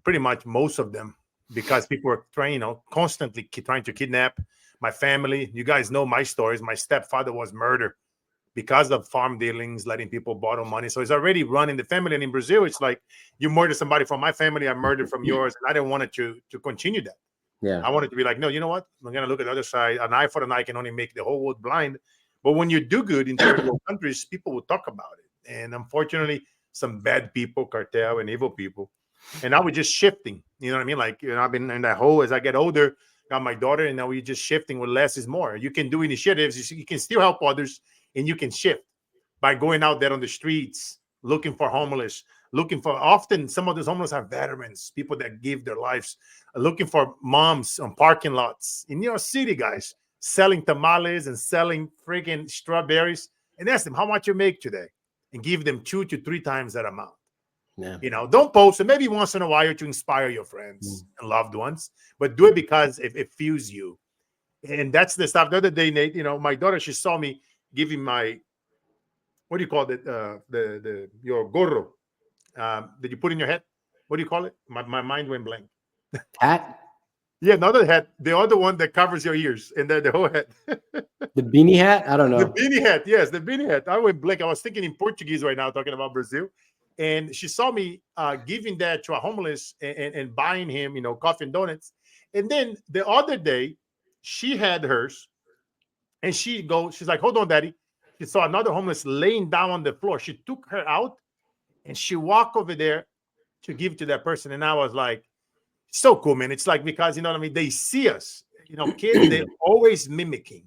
pretty much most of them, because people were trying, you know, constantly trying to kidnap my family. You guys know my stories. My stepfather was murdered because of farm dealings, letting people borrow money. So it's already running the family. And in Brazil, it's like, you murder somebody from my family, I murdered from yours. And I didn't want it to continue that. Yeah. I wanted to be like, no, you know what? I'm going to look at the other side. An eye for an eye can only make the whole world blind. But when you do good in third world countries, people will talk about it. And unfortunately, some bad people, cartel and evil people. And now we're just shifting. You know what I mean? Like, you know, I've been in that hole as I get older, got my daughter, and now we're just shifting with less is more. You can do initiatives. You can still help others, and you can shift by going out there on the streets, looking for homeless, looking for, often some of those homeless are veterans, people that give their lives, looking for moms on parking lots in New York City, guys, selling tamales and selling freaking strawberries, and ask them how much you make today and give them 2 to 3 times that amount. Yeah. You know, don't post it maybe once in a while to inspire your friends and loved ones, but do it because it fuels you. And that's the stuff. The other day, Nate, you know, my daughter, she saw me giving my, what do you call it? Your gorro that you put in your head. What do you call it? My mind went blank. Hat? Yeah, not the hat. The other one that covers your ears and the whole head. The beanie hat? I don't know. The beanie hat. Yes, the beanie hat. I went blank. I was thinking in Portuguese right now, talking about Brazil. And she saw me giving that to a homeless and buying him, you know, coffee and donuts. And then the other day, she had hers. And she's like, hold on, daddy. She saw another homeless laying down on the floor. She took her out and she walked over there to give to that person. And I was like, so cool, man. It's like, because, you know what I mean? They see us, you know, kids, they're always mimicking,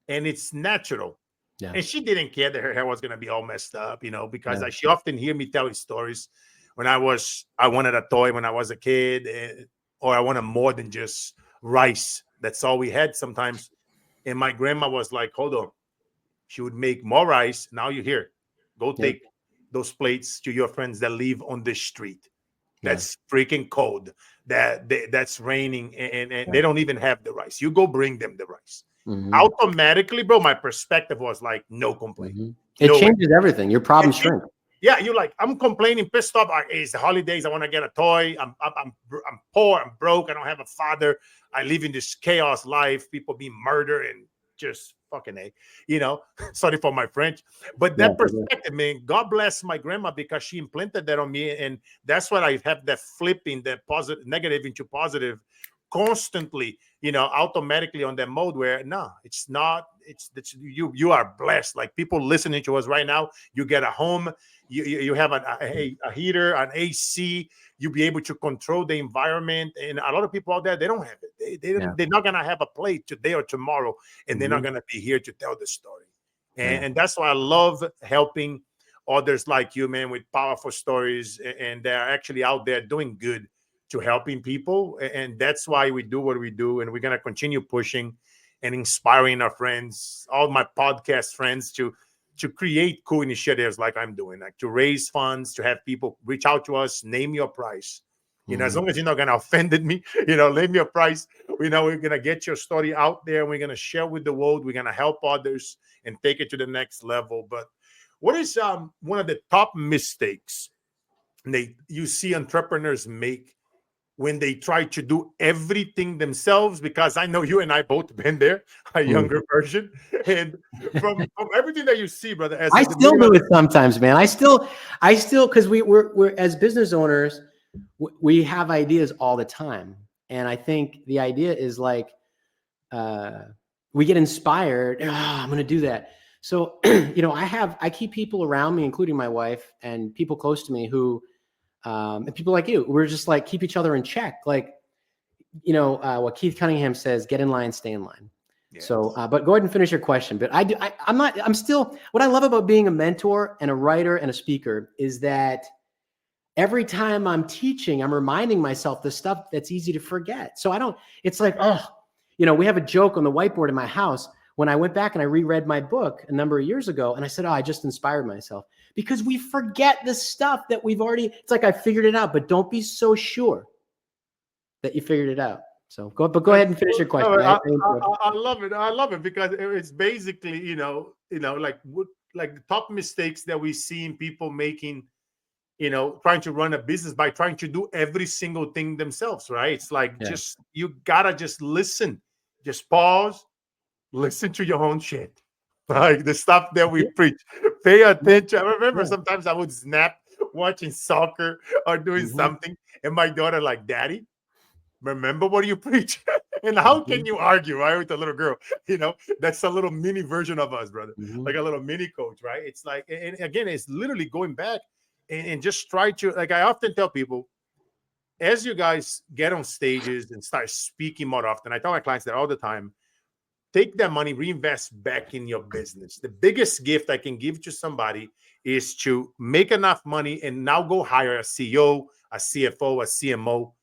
and it's natural. Yeah. And she didn't care that her hair was going to be all messed up, you know, because she often hear me telling stories when I wanted a toy when I was a kid, or I wanted more than just rice. That's all we had sometimes. And my grandma was like, hold on. She would make more rice. Now you hear, go take those plates to your friends that live on the street. That's freaking cold. That's raining, and they don't even have the rice. You go bring them the rice. Automatically, bro, my perspective was like, no complaint. It changes everything. Your problems shrink. Yeah, you're like, I'm complaining, pissed off. It's the holidays. I want to get a toy. I'm poor. I'm broke. I don't have a father. I live in this chaos life. People being murdered and just fucking A, you know. Sorry for my French, but that perspective, man. God bless my grandma, because she implanted that on me, and that's what I have, that flipping, that positive, negative into positive, constantly, you know, automatically on that mode where no, it's not. It's you are blessed. Like, people listening to us right now, you get a home, you have a heater, an AC, you be able to control the environment. And a lot of people out there, they don't have it. They're not gonna have a plate today or tomorrow, and they're not gonna be here to tell the story. And that's why I love helping others like you, man, with powerful stories, and they're actually out there doing good to helping people. And that's why we do what we do, and we're gonna continue pushing and inspiring our friends, all my podcast friends, to create cool initiatives like I'm doing, like to raise funds, to have people reach out to us, name your price. You know, as long as you're not going to offend me, you know, name your price. We know we're going to get your story out there. And we're going to share with the world. We're going to help others and take it to the next level. But what is one of the top mistakes you see entrepreneurs make when they try to do everything themselves? Because I know you and I both been there, a younger version. And from everything that you see, brother, I still do it sometimes, man. I still, because we're as business owners, we have ideas all the time. And I think the idea is like, we get inspired. I'm going to do that. So, I keep people around me, including my wife and people close to me who, and people like you, we're just like, keep each other in check. Like, what Keith Cunningham says, get in line, stay in line. Yes. So, but go ahead and finish your question. But I'm still, what I love about being a mentor and a writer and a speaker is that every time I'm teaching, I'm reminding myself the stuff that's easy to forget. So it's like, we have a joke on the whiteboard in my house. When I went back and I reread my book a number of years ago, and I said, I just inspired myself, because we forget the stuff that it's like I figured it out, but don't be so sure that you figured it out. So go ahead and finish your question. I love it. I love it because it's basically, like the top mistakes that we see in people making, trying to run a business by trying to do every single thing themselves, right? It's like, you gotta just listen, just pause, listen to your own shit. Like the stuff that we preach, pay attention. I remember sometimes I would snap watching soccer or doing something, and my daughter like, Daddy, remember what you preach? And how can you argue, right, with a little girl? That's a little mini version of us, brother, like a little mini coach, right? It's like, and again, it's literally going back and just try to, like I often tell people, as you guys get on stages and start speaking more often, I tell my clients that all the time, take that money, reinvest back in your business. The biggest gift I can give to somebody is to make enough money and now go hire a CEO, a CFO, a CMO,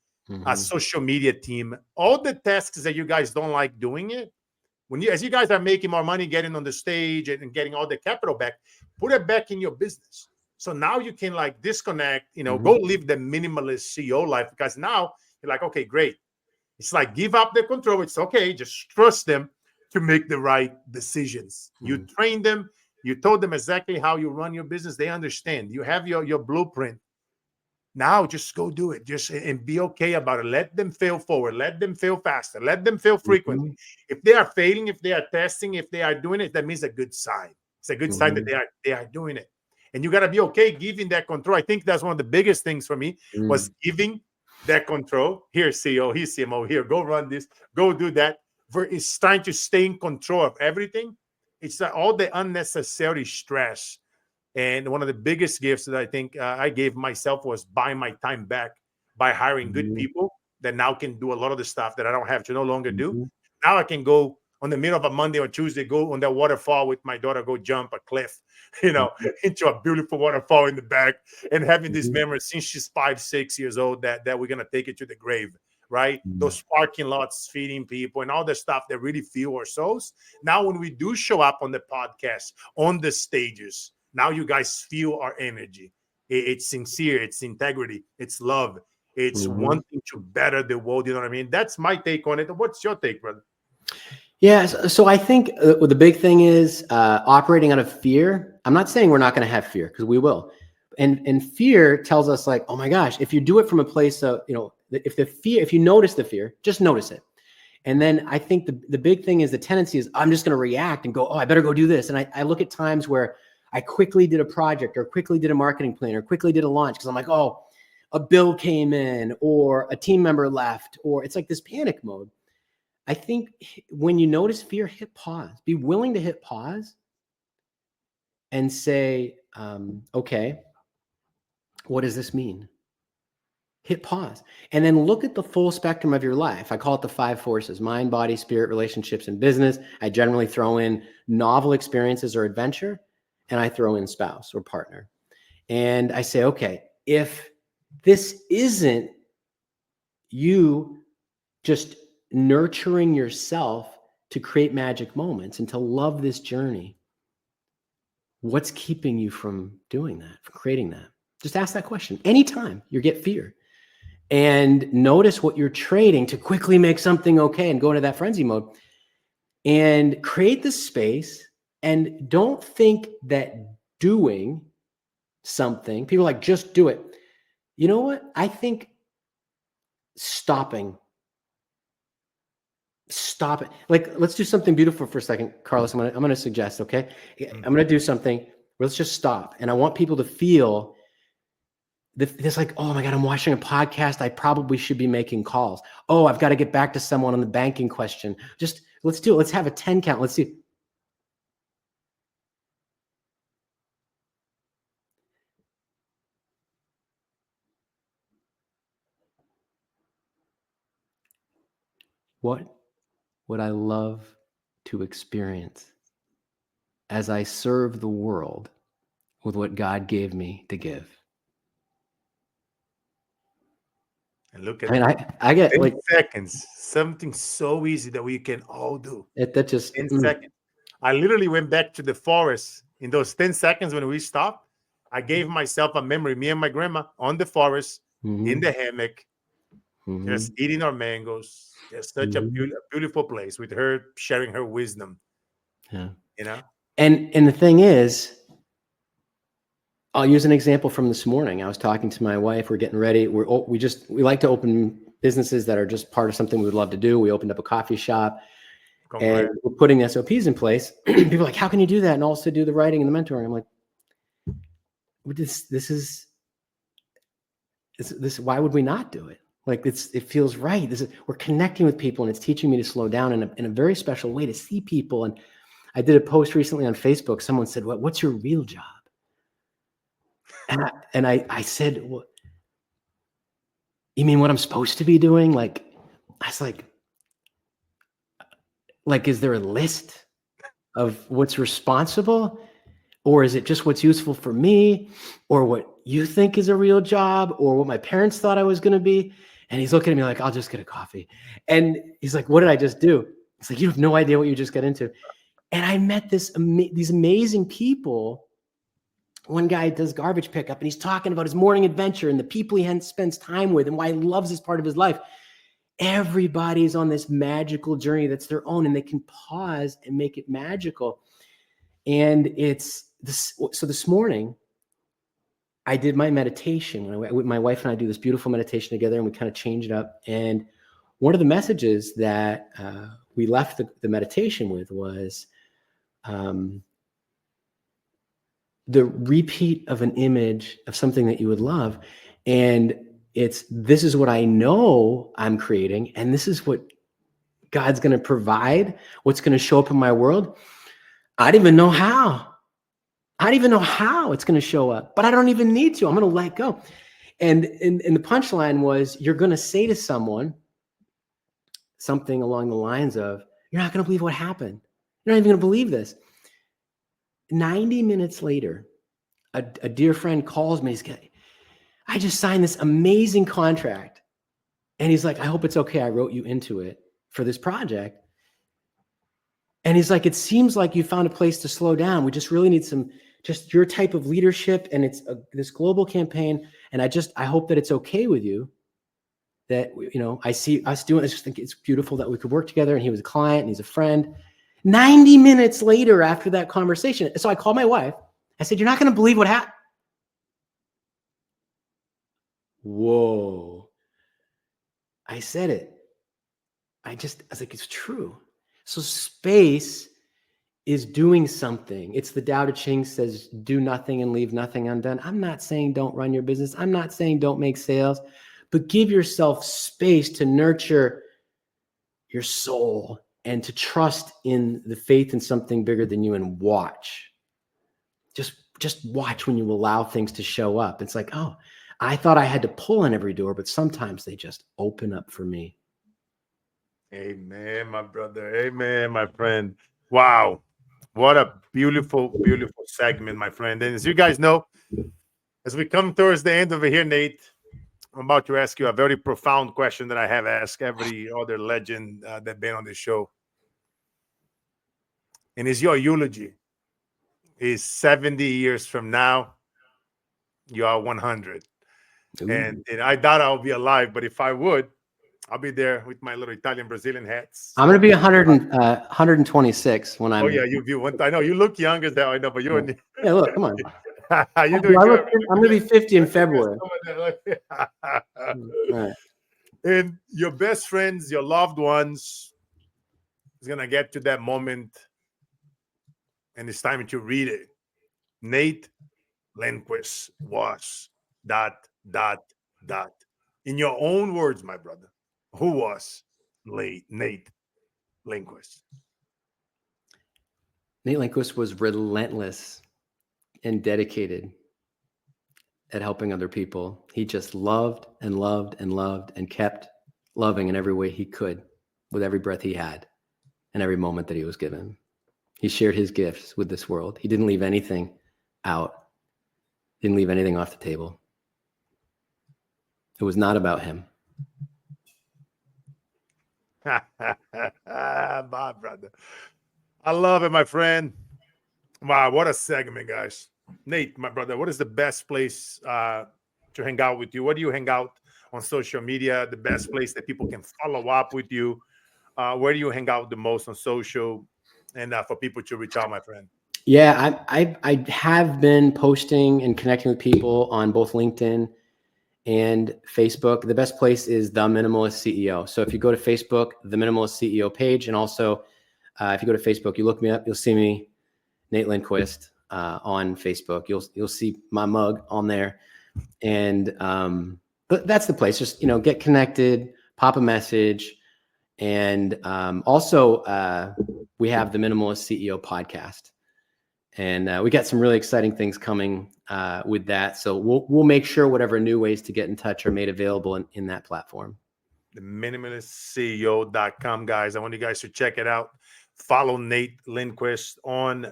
a social media team, all the tasks that you guys don't like doing it. As you guys are making more money, getting on the stage and getting all the capital back, put it back in your business. So now you can like disconnect, go live the minimalist CEO life, because now you're like, okay, great. It's like, give up the control. It's okay. Just trust them to make the right decisions. You train them. You told them exactly how you run your business. They understand. You have your blueprint. Now just go do it. And be okay about it. Let them fail forward. Let them fail faster. Let them fail frequently. If they are failing, if they are testing, if they are doing it, that means a good sign. It's a good sign that they are doing it. And you got to be okay giving that control. I think that's one of the biggest things for me was giving that control. Here, CEO, here, CMO, here, go run this, go do that. It's trying to stay in control of everything. It's all the unnecessary stress. And one of the biggest gifts that I think I gave myself was buying my time back by hiring good people that now can do a lot of the stuff that I don't have to no longer do. Now I can go on the middle of a Monday or Tuesday, go on the waterfall with my daughter, go jump a cliff, into a beautiful waterfall in the back, and having these memories since she's 5, 6 years old that we're going to take it to the grave, right? Those parking lots, feeding people, and all the stuff that really fuel our souls. Now, when we do show up on the podcast, on the stages, now you guys feel our energy. It's sincere, it's integrity, it's love, it's wanting to better the world. You know what I mean? That's my take on it. What's your take, brother? Yeah. So I think the big thing is operating out of fear. I'm not saying we're not going to have fear, because we will. And fear tells us like, oh my gosh, if you do it from a place of, if you notice the fear, just notice it. And then I think the big thing is the tendency is I'm just going to react and go, oh, I better go do this. And I look at times where I quickly did a project or quickly did a marketing plan or quickly did a launch because I'm like, oh, a bill came in or a team member left, or it's like this panic mode. I think when you notice fear, hit pause. Be willing to hit pause and say, okay, what does this mean? Hit pause. And then look at the full spectrum of your life. I call it the 5 forces: mind, body, spirit, relationships, and business. I generally throw in novel experiences or adventure, and I throw in spouse or partner. And I say, okay, if this isn't you just nurturing yourself to create magic moments and to love this journey, what's keeping you from doing that, from creating that? Just ask that question anytime you get fear, and notice what you're trading to quickly make something okay and go into that frenzy mode and create the space. And don't think that doing something, people are like, just do it. You know what? I think stop it. Like, let's do something beautiful for a second, Carlos. I'm going to suggest, okay? I'm going to do something. Let's just stop. And I want people to feel It's like, oh my God, I'm watching a podcast. I probably should be making calls. Oh, I've got to get back to someone on the banking question. Just let's do it. Let's have a 10 count. Let's see. What would I love to experience as I serve the world with what God gave me to give? And look at I mean, that. I get 10 like seconds, something so easy that we can all do. that just 10 seconds. I literally went back to the forest in those 10 seconds when we stopped. I gave myself a memory, me and my grandma on the forest, in the hammock, just eating our mangoes. Just such a beautiful place with her sharing her wisdom. Yeah. You know? And the thing is, I'll use an example from this morning. I was talking to my wife. We're getting ready. We like to open businesses that are just part of something we would love to do. We opened up a coffee shop, and we're putting SOPs in place. People are like, how can you do that and also do the writing and the mentoring? I'm like, this is why would we not do it? Like it feels right. We're connecting with people, and it's teaching me to slow down in a very special way, to see people. And I did a post recently on Facebook. Someone said, what's your real job? And I said, well, you mean what I'm supposed to be doing? Like, I was like, is there a list of what's responsible? Or is it just what's useful for me? Or what you think is a real job? Or what my parents thought I was going to be? And he's looking at me like, I'll just get a coffee. And he's like, what did I just do? It's like, you have no idea what you just got into. And I met these amazing people. One guy does garbage pickup, and he's talking about his morning adventure and the people he spends time with and why he loves this part of his life. Everybody's on this magical journey that's their own, and they can pause and make it magical. And it's this. So this morning, I did my meditation. My wife and I do this beautiful meditation together, and we kind of change it up. And one of the messages that we left the meditation with was the repeat of an image of something that you would love. And this is what I know I'm creating, and this is what God's going to provide, what's going to show up in my world. I don't even know how. I don't even know how it's going to show up, but I don't even need to. I'm going to let go. And the punchline was, you're going to say to someone something along the lines of, you're not going to believe what happened. You're not even going to believe this. 90 minutes later, a dear friend calls me. I just signed this amazing contract. And he's like, I hope it's okay. I wrote you into it for this project. And he's like, it seems like you found a place to slow down. We just really need just your type of leadership. And it's this global campaign. And I hope that it's okay with you that, I see us doing. I just think it's beautiful that we could work together. And he was a client and he's a friend. 90 minutes later after that conversation. So I called my wife. I said, you're not going to believe what happened. Whoa. I said it. I was like, it's true. So space is doing something. It's the Tao Te Ching says, do nothing and leave nothing undone. I'm not saying don't run your business. I'm not saying don't make sales, but give yourself space to nurture your soul and to trust in the faith in something bigger than you, and watch. Just watch when you allow things to show up. It's like, oh, I thought I had to pull on every door, but sometimes they just open up for me. Amen, my brother. Amen, my friend. Wow. What a beautiful, beautiful segment, my friend. And as you guys know, as we come towards the end of it here, Nate, I'm about to ask you a very profound question that I have asked every other legend that been on the show. And it's your eulogy. Is 70 years from now, you are 100. And I doubt I'll be alive, but if I would, I'll be there with my little Italian Brazilian hats. I'm going to be 126 when I'm. Oh yeah, you want? I know you look young as hell. I know, but you're. Yeah, look, come on. You're doing good. I'm going to be 50 in February. Right. And your best friends, your loved ones, is gonna get to that moment, and it's time to read it. Nate Lindquist was that dot, dot. In your own words, my brother, who was Nate Lindquist? Nate Lindquist was relentless and dedicated at helping other people. He just loved and loved and loved and kept loving in every way he could, with every breath he had and every moment that he was given. He shared his gifts with this world. He didn't leave anything out, didn't leave anything off the table. It was not about him. My brother. I love it, my friend. Wow, what a segment, guys. Nate, my brother, what is the best place to hang out with you? Where do you hang out on social media? The best place that people can follow up with you? Where do you hang out the most on social? And for people to reach out, my friend. Yeah, I have been posting and connecting with people on both LinkedIn and Facebook. The best place is The Minimalist CEO. So if you go to Facebook, The Minimalist CEO page, and also if you go to Facebook, you look me up, you'll see me, Nate Lindquist, on Facebook. You'll see my mug on there, and but that's the place. Just get connected, pop a message, and also we have the Minimalist CEO podcast. And we got some really exciting things coming with that. So we'll make sure whatever new ways to get in touch are made available in that platform. The minimalistceo.com, guys. I want you guys to check it out. Follow Nate Lindquist on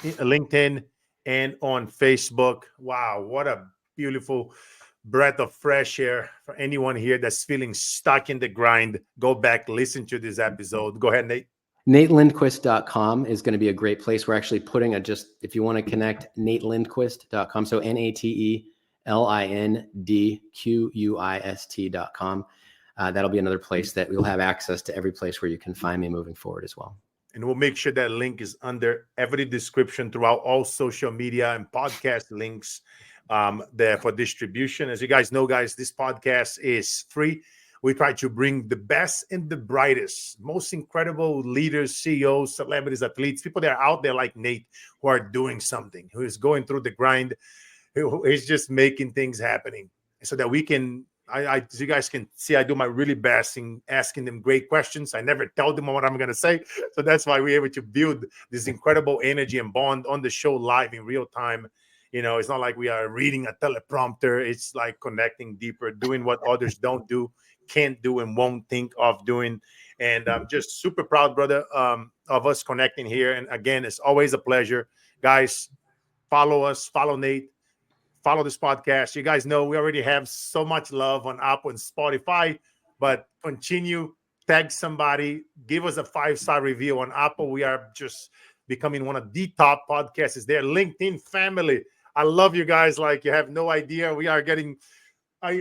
LinkedIn and on Facebook. Wow, what a beautiful breath of fresh air for anyone here that's feeling stuck in the grind. Go back, listen to this episode. Go ahead, Nate. NateLindquist.com is going to be a great place. We're actually putting if you want to connect, NateLindquist.com. So NateLindquist.com. That'll be another place that we'll have access to every place where you can find me moving forward as well. And we'll make sure that link is under every description throughout all social media and podcast links there for distribution. As you guys know, guys, this podcast is free. We try to bring the best and the brightest, most incredible leaders, CEOs, celebrities, athletes, people that are out there like Nate, who are doing something, who is going through the grind, who is just making things happening, so that we can, as you guys can see, I do my really best in asking them great questions. I never tell them what I'm going to say. So that's why we're able to build this incredible energy and bond on the show live in real time. It's not like we are reading a teleprompter. It's like connecting deeper, doing what others don't do, can't do, and won't think of doing. And I'm just super proud, brother, of us connecting here. And again, it's always a pleasure. Guys, follow us, follow Nate, follow this podcast. You guys know we already have so much love on Apple and Spotify, but continue, tag somebody, give us a 5-star review on Apple. We are just becoming one of the top podcasts. It's their LinkedIn family. I love you guys like you have no idea. We are getting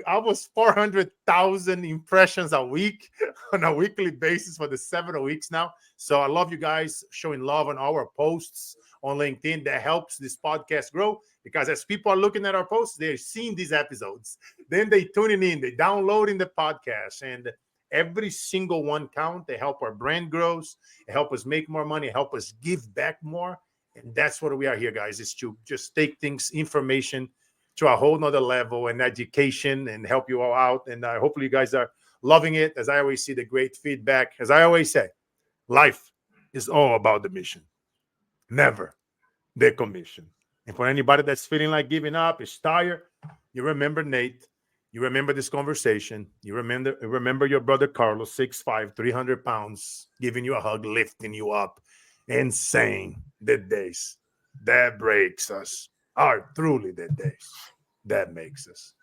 almost 400,000 impressions a week on a weekly basis for the 7 weeks now. So I love you guys showing love on our posts on LinkedIn. That helps this podcast grow, because as people are looking at our posts, they're seeing these episodes. Then they tuning in, they downloading the podcast, and every single one count. They help our brand grows, they help us make more money, help us give back more. And that's what we are here, guys, is to just take things, information to a whole nother level, and education, and help you all out. And hopefully you guys are loving it. As I always see the great feedback, as I always say, life is all about the mission, never the commission. And for anybody that's feeling like giving up, is tired, you remember Nate, you remember this conversation, you remember your brother Carlos, 6'5", 300 pounds, giving you a hug, lifting you up, and saying the days that breaks us are truly the days that makes us.